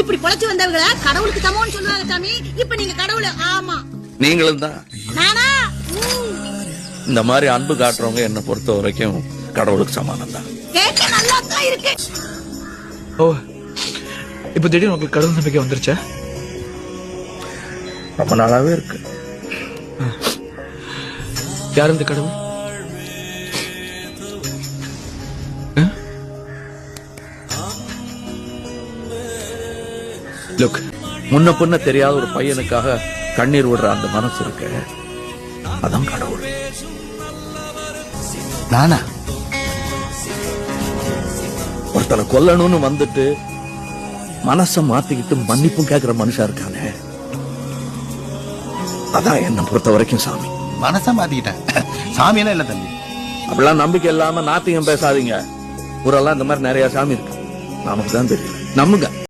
இப்படி பொழைச்சு வந்தவங்கள கடவுளுக்கு சமம்னு சொல்லுவாங்க சாமி. இப்ப நீங்க கடவுள். ஆமா, நீங்களும் தான். நானா? இந்த மாதிரி அன்பு காட்டுறவங்க என்ன பொறுத்த வரைக்கும் கடவுளுக்கு சமானம் தான். கேட்க நல்லா தான் இருக்கு. ஓ, இப்ப திடீர்னு உங்களுக்கு கடவுள் நம்பிக்கை வந்துருச்சா? ரொம்ப நாளாவே இருக்கு. யார் இந்த கடவுள்? லுக், முன்ன பின்ன தெரியாத ஒரு பையனுக்காக கண்ணீர் விடுற அந்த மனசு இருக்கு, அதான் கடவுள். நானா? ஒருத்தனை கொல்லணும்னு வந்துட்டு மனச மாத்திக்கிட்டு மன்னிப்பும் கேட்கிற மனுஷா இருக்கானே, அதான் என்ன பொறுத்த வரைக்கும் சாமி. மனசா மாத்திக்கிட்டேன், சாமியெல்லாம் இல்ல தம்பி. அப்படிலாம் நம்பிக்கை இல்லாம நாத்தியம் பேசாதீங்க. ஊரெல்லாம் இந்த மாதிரி நிறைய சாமி இருக்கு, நமக்கு தான் தெரியும். நம்புங்க.